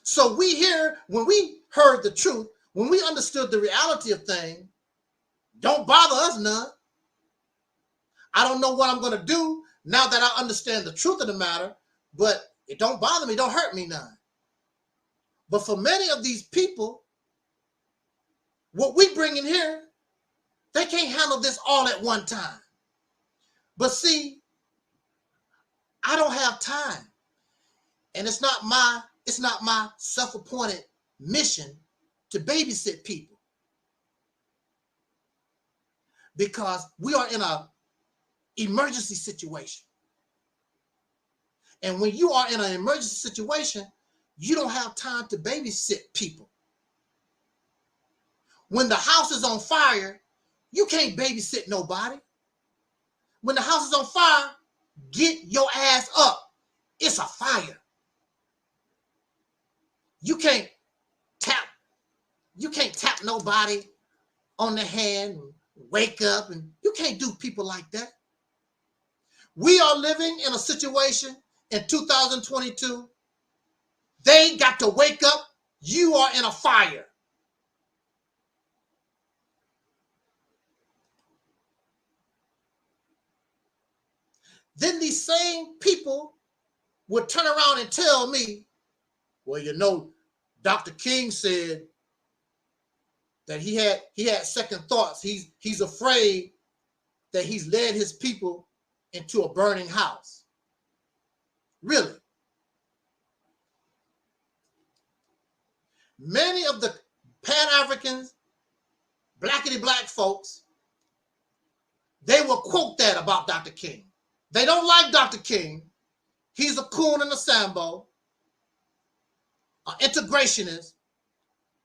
So we here, when we heard the truth, when we understood the reality of things, don't bother us none. I don't know what I'm going to do now that I understand the truth of the matter, but it don't bother me, don't hurt me none. But for many of these people, what we bring in here, they can't handle this all at one time. But see, I don't have time. And it's not my self-appointed mission to babysit people, because we are in an emergency situation. And when you are in an emergency situation, you don't have time to babysit people. When the house is on fire, you can't babysit nobody. When the house is on fire, get your ass up. It's a fire. You can't tap nobody on the hand and wake up, and you can't do people like that. We are living in a situation in 2022. They got to wake up. You are in a fire. Then these same people would turn around and tell me, well, you know, Dr. King said that he had second thoughts. He's afraid that he's led his people into a burning house. Really? Many of the Pan-Afrikans, blackity black folks, they will quote that about Dr. King. They don't like Dr. King. He's a coon and a Sambo, an integrationist.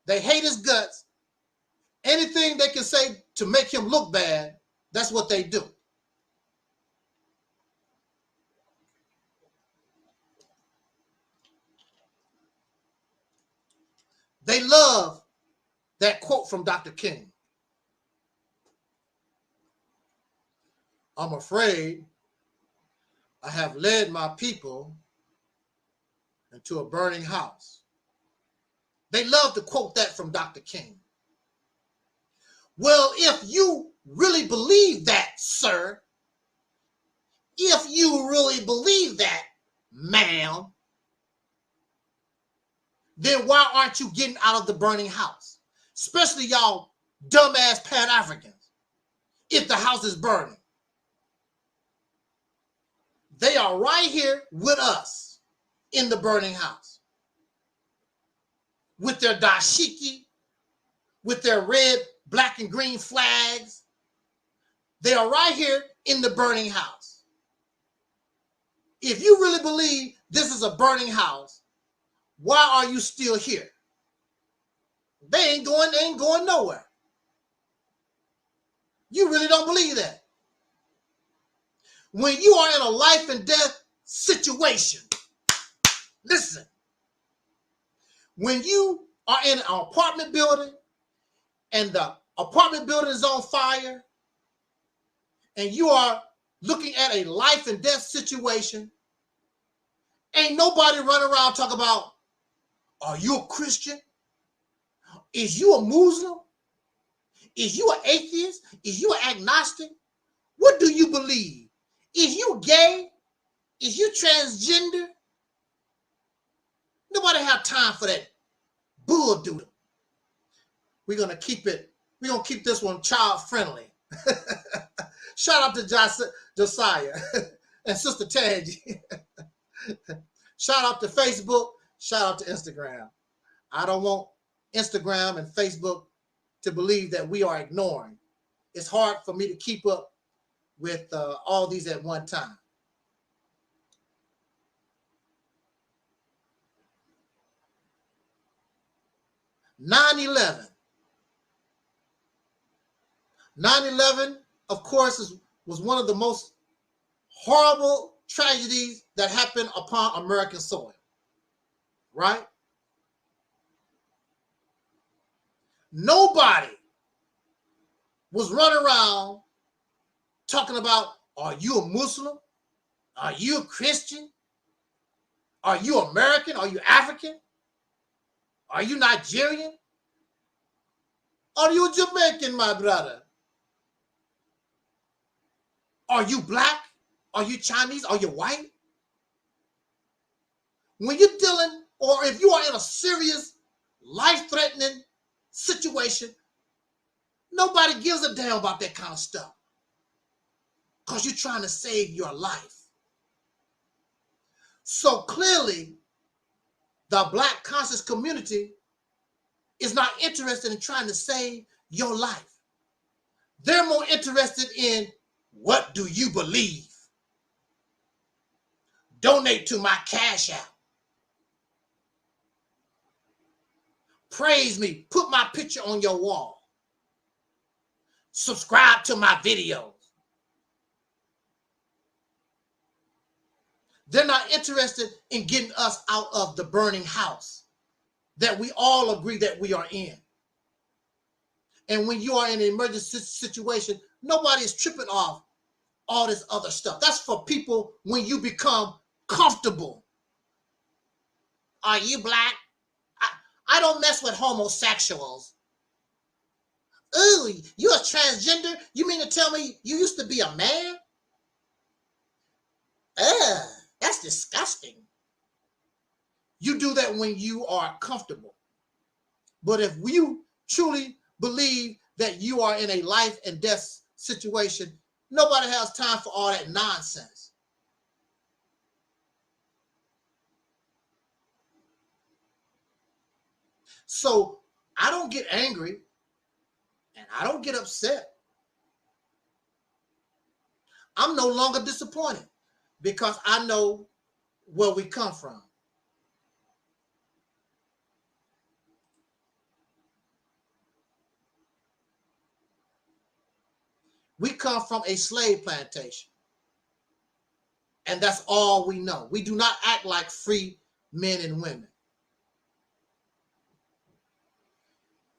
They hate his guts. Anything they can say to make him look bad, that's what they do. They love that quote from Dr. King. I'm afraid I have led my people into a burning house. They love to quote that from Dr. King. Well, if you really believe that, sir, if you really believe that, ma'am, then why aren't you getting out of the burning house? Especially y'all dumbass Pan-Afrikans. If the house is burning, they are right here with us in the burning house. With their dashiki, with their red, black, and green flags. They are right here in the burning house. If you really believe this is a burning house, why are you still here? They ain't going nowhere. You really don't believe that. When you are in a life and death situation, listen, when you are in an apartment building and the apartment building is on fire and you are looking at a life and death situation, ain't nobody running around talking about, are you a Christian? Is you a Muslim? Is you an atheist? Is you an agnostic? What do you believe? Is you gay? Is you transgender? Nobody have time for that bull doodle. We're gonna keep this one child friendly. Shout out to Josiah and Sister Tangy. Shout out to Facebook. Shout out to Instagram. I don't want Instagram and Facebook to believe that we are ignoring. It's hard for me to keep up with all these at one time. (9/11), of course, was one of the most horrible tragedies that happened upon American soil, right? Nobody was running around talking about, are you a Muslim? Are you a Christian? Are you American? Are you African? Are you Nigerian? Are you Jamaican, my brother? Are you black? Are you Chinese? Are you white? When you're dealing, or if you are in a serious, life-threatening situation, nobody gives a damn about that kind of stuff because you're trying to save your life. So clearly, the Black conscious community is not interested in trying to save your life. They're more interested in, what do you believe? Donate to my Cash App. Praise me. Put my picture on your wall. Subscribe to my videos. They're not interested in getting us out of the burning house that we all agree that we are in. And when you are in an emergency situation, nobody is tripping off all this other stuff. That's for people when you become comfortable. Are you black? I don't mess with homosexuals. Ooh, you a transgender? You mean to tell me you used to be a man? Ugh, that's disgusting. You do that when you are comfortable. But if you truly believe that you are in a life and death situation, nobody has time for all that nonsense. So I don't get angry and I don't get upset. I'm no longer disappointed because I know where we come from. We come from a slave plantation. And that's all we know. We do not act like free men and women.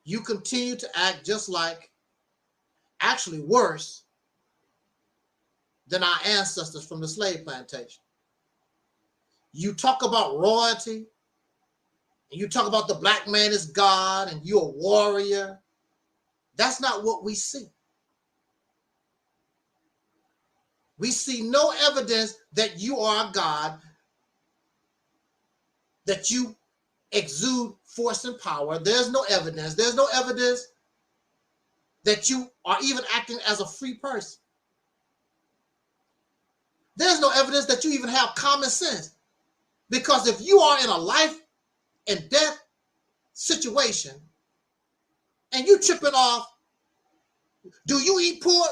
You continue to act just like, actually worse than our ancestors from the slave plantation. You talk about royalty, and you talk about the black man is God, and you're a warrior. That's not what we see. We see no evidence that you are a God, that you exude force and power. There's no evidence. There's no evidence that you are even acting as a free person. There's no evidence that you even have common sense. Because if you are in a life and death situation and you tripping off, do you eat pork?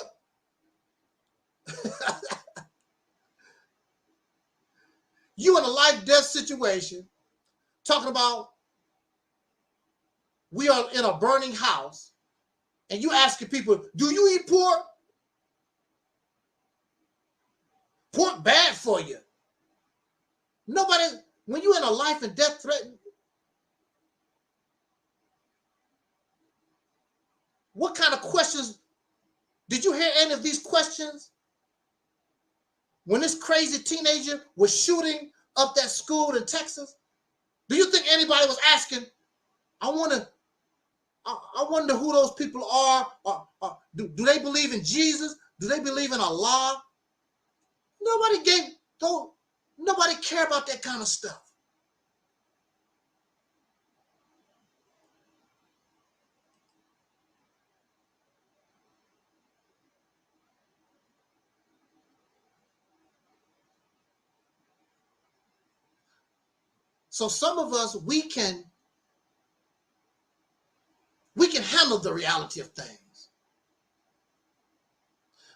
You in a life-death situation talking about we are in a burning house and you asking people, do you eat pork? Pork bad for you. Nobody, when you're in a life and death threat, what kind of questions, did you hear any of these questions? When this crazy teenager was shooting up that school in Texas, do you think anybody was asking, I wonder who those people are? Do they believe in Jesus? Do they believe in Allah? Nobody care about that kind of stuff. So some of us, we can handle the reality of things.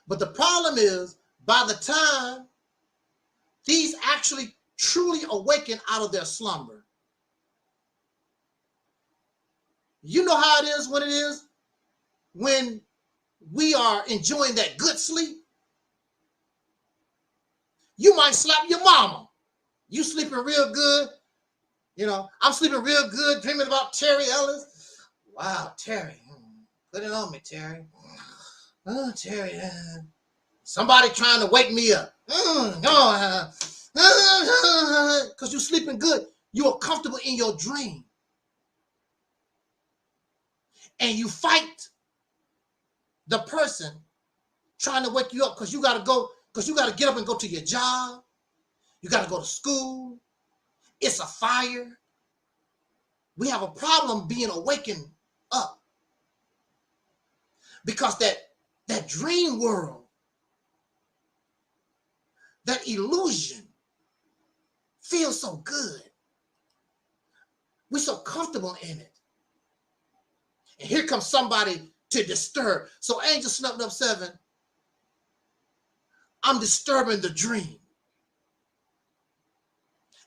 But the problem is, by the time these actually truly awaken out of their slumber, you know how it is when we are enjoying that good sleep. You might slap your mama. You sleeping real good. You know, I'm sleeping real good, dreaming about Terry Ellis. Wow, Terry. Put it on me, Terry. Oh, Terry. Somebody trying to wake me up. Because you're sleeping good. You are comfortable in your dream. And you fight the person trying to wake you up because you got to get up and go to your job. You got to go to school. It's a fire. We have a problem being awakened up because that dream world, that illusion feels so good. We're so comfortable in it. And here comes somebody to disturb. So Angel Snuffed Up 7, I'm disturbing the dream.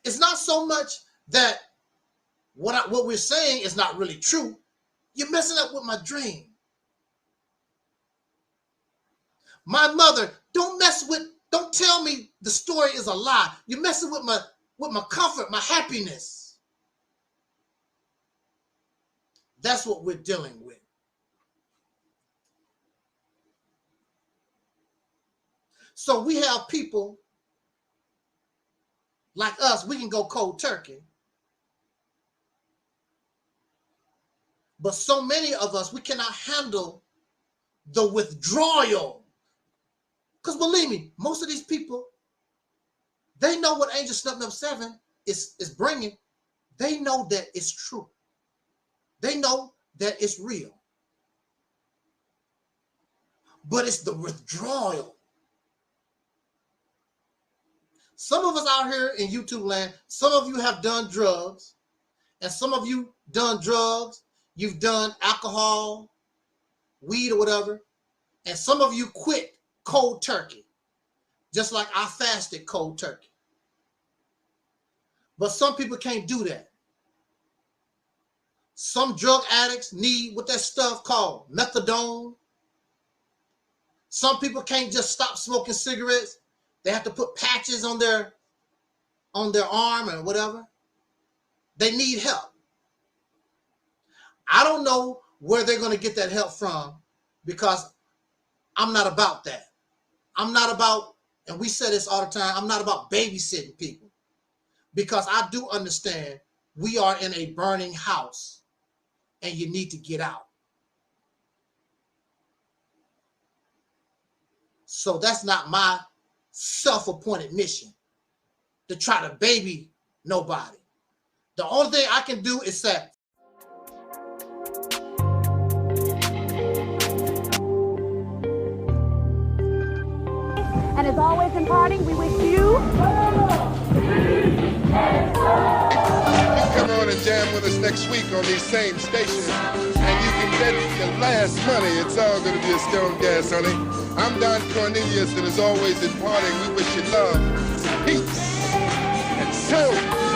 It's not so much that what we're saying is not really true. You're messing up with my dream. My mother, don't tell me the story is a lie. You're messing with my comfort, my happiness. That's what we're dealing with. So we have people like us, we can go cold turkey. But so many of us, we cannot handle the withdrawal. Because believe me, most of these people, they know what Angel Snuffed Up 7 is bringing. They know that it's true. They know that it's real. But it's the withdrawal. Some of us out here in YouTube land, some of you have done drugs, and some of you done drugs, you've done alcohol, weed or whatever, and some of you quit cold turkey, just like I fasted cold turkey. But some people can't do that. Some drug addicts need what that stuff called methadone. Some people can't just stop smoking cigarettes. They have to put patches on their arm or whatever. They need help. I don't know where they're going to get that help from because I'm not about that. I'm not about, and we say this all the time, I'm not about babysitting people because I do understand we are in a burning house and you need to get out. So that's not my self-appointed mission to try to baby nobody. The only thing I can do is say, and as always in parting, we wish you come on and jam with us next week on these same stations, and you can bet your last money it's all going to be a stone gas, honey. I'm Don Cornelius, and as always in parting, we wish you love, peace, and soul.